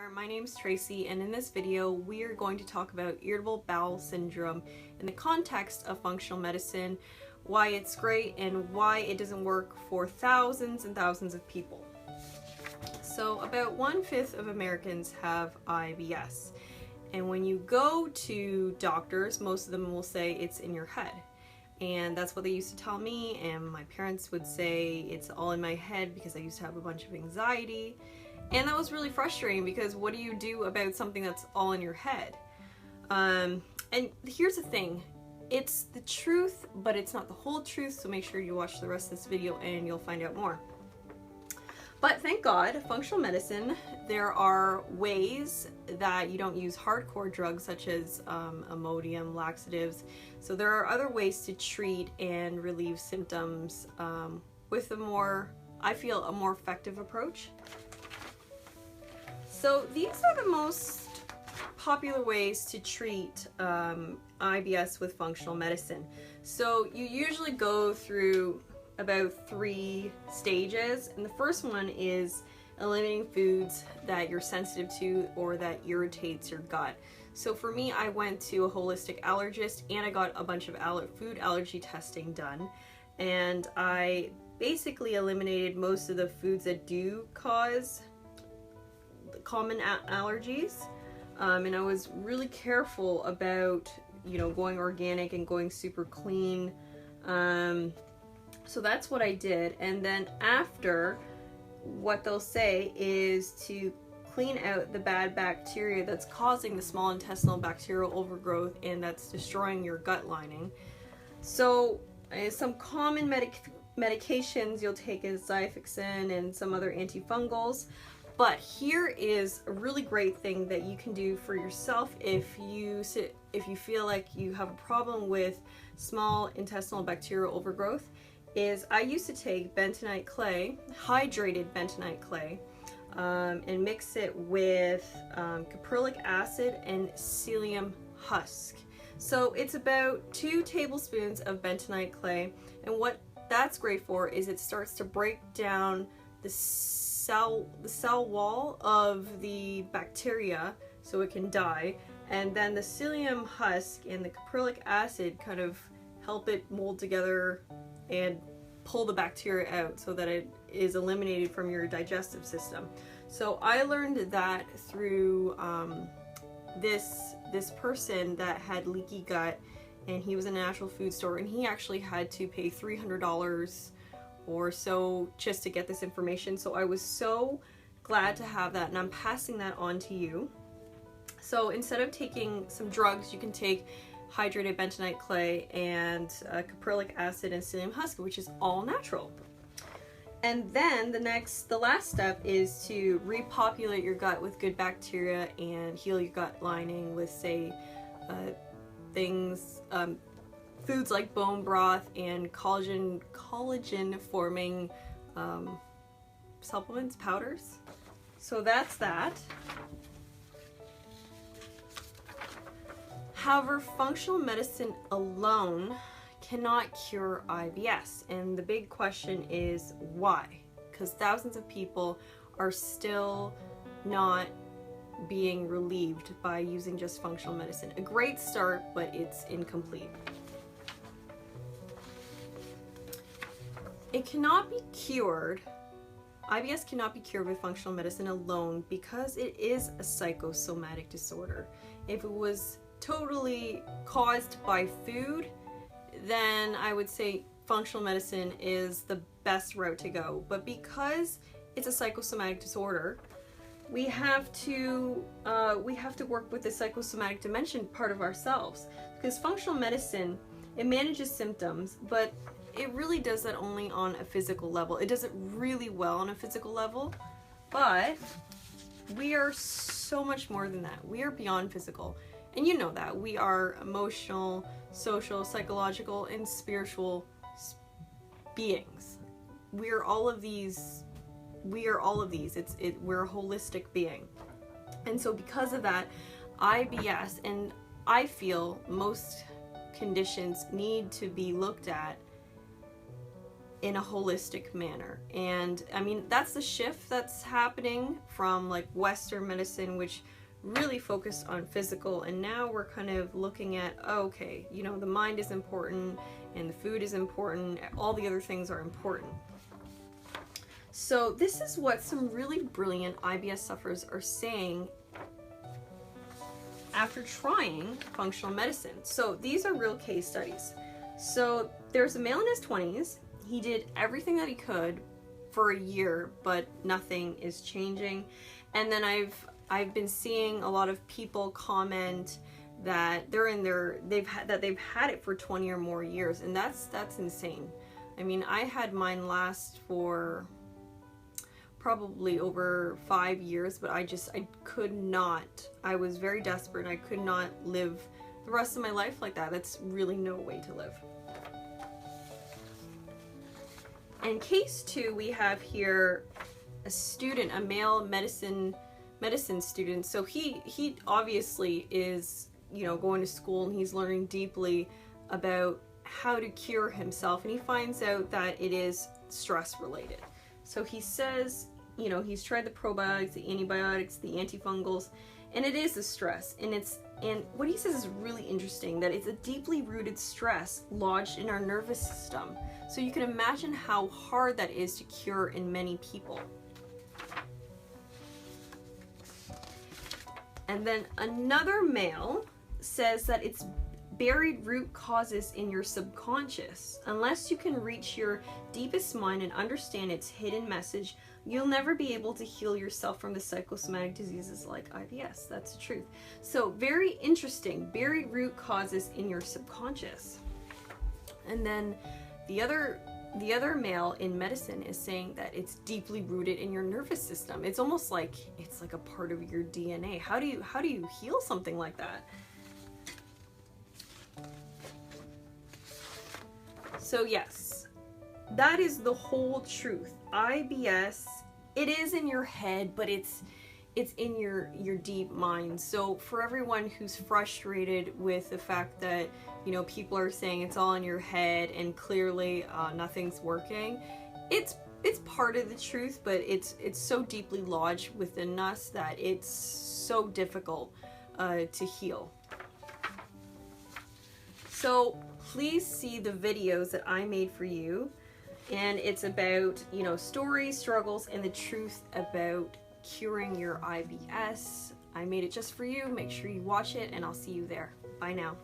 there, my name's Tracy, and in this video we are going to talk about irritable bowel syndrome in the context of functional medicine, why it's great and why it doesn't work for thousands and thousands of people. So about 1/5 of Americans have IBS, and when you go to doctors, most of them will say it's in your head. And that's what they used to tell me, and my parents would say it's all in my head because I used to have a bunch of anxiety. And that was really frustrating because what do you do about something that's all in your head? And here's the thing, it's the truth, but it's not the whole truth, so make sure you watch the rest of this video and you'll find out more. But thank God, functional medicine, there are ways that you don't use hardcore drugs such as Imodium, laxatives. So there are other ways to treat and relieve symptoms with a more, I feel, a more effective approach. So these are the most popular ways to treat IBS with functional medicine. So you usually go through about 3 stages, and the first one is eliminating foods that you're sensitive to or that irritates your gut. So for me, I went to a holistic allergist and I got a bunch of food allergy testing done, and I basically eliminated most of the foods that do cause common allergies, and I was really careful about, you know, going organic and going super clean. So that's what I did, and then after, what they'll say is to clean out the bad bacteria that's causing the small intestinal bacterial overgrowth and that's destroying your gut lining. So some common medications you'll take is Xifaxan and some other antifungals. But here is a really great thing that you can do for yourself if you feel like you have a problem with small intestinal bacterial overgrowth. Is I used to take bentonite clay, hydrated bentonite clay, and mix it with caprylic acid and psyllium husk. So it's about 2 tablespoons of bentonite clay, and what that's great for is it starts to break down the cell wall of the bacteria so it can die, and then the psyllium husk and the caprylic acid kind of help it mold together and pull the bacteria out so that it is eliminated from your digestive system. So I learned that through this person that had leaky gut, and he was in a natural food store, and he actually had to pay $300 or so just to get this information. So I was so glad to have that, and I'm passing that on to you. So instead of taking some drugs, you can take hydrated bentonite clay and caprylic acid and psyllium husk, which is all natural. And then the last step is to repopulate your gut with good bacteria and heal your gut lining with, say, foods like bone broth and collagen forming supplements, powders. So that's that. However, functional medicine alone cannot cure IBS, and the big question is why? Because thousands of people are still not being relieved by using just functional medicine. A great start, but it's incomplete. It cannot be cured. IBS cannot be cured with functional medicine alone because it is a psychosomatic disorder. If it was totally caused by food, then I would say functional medicine is the best route to go. But because it's a psychosomatic disorder, we have to work with the psychosomatic dimension part of ourselves, because functional medicine, it manages symptoms, but it really does that only on a physical level. It does it really well on a physical level, but we are so much more than that. We are beyond physical. And you know that. We are emotional, social, psychological, and spiritual beings. We are all of these. We're a holistic being. And so because of that, IBS, and I feel most conditions need to be looked at in a holistic manner. And I mean, that's the shift that's happening from like Western medicine, which really focused on physical, and now we're kind of looking at, okay, you know, the mind is important and the food is important, all the other things are important. So this is what some really brilliant IBS sufferers are saying after trying functional medicine. So these are real case studies. So there's a male in his 20s. He did everything that he could for a year, but nothing is changing. And then I've been seeing a lot of people comment that they've had it for 20 or more years, and that's insane. I mean, I had mine last for probably over 5 years, but I could not. I was very desperate, and I could not live the rest of my life like that. That's really no way to live. In case 2, we have here a student, a male medicine student. So he obviously is, you know, going to school, and he's learning deeply about how to cure himself, and he finds out that it is stress related. So he says, you know, he's tried the probiotics, the antibiotics, the antifungals, and it is the stress. And what he says is really interesting, that it's a deeply rooted stress lodged in our nervous system. So you can imagine how hard that is to cure in many people. And then another male says that it's buried root causes in your subconscious. Unless you can reach your deepest mind and understand its hidden message, you'll never be able to heal yourself from the psychosomatic diseases like IBS. That's the truth. So very interesting, buried root causes in your subconscious. And then the other male in medicine is saying that it's deeply rooted in your nervous system. It's almost like it's like a part of your DNA. How do you heal something like that? So yes, that is the whole truth. IBS, it is in your head, but it's in your deep mind. So for everyone who's frustrated with the fact that, you know, people are saying it's all in your head and clearly nothing's working, it's part of the truth, but it's so deeply lodged within us that it's so difficult to heal. So please see the videos that I made for you, and it's about, you know, stories, struggles, and the truth about curing your IBS. I made it just for you. Make sure you watch it, and I'll see you there. Bye now.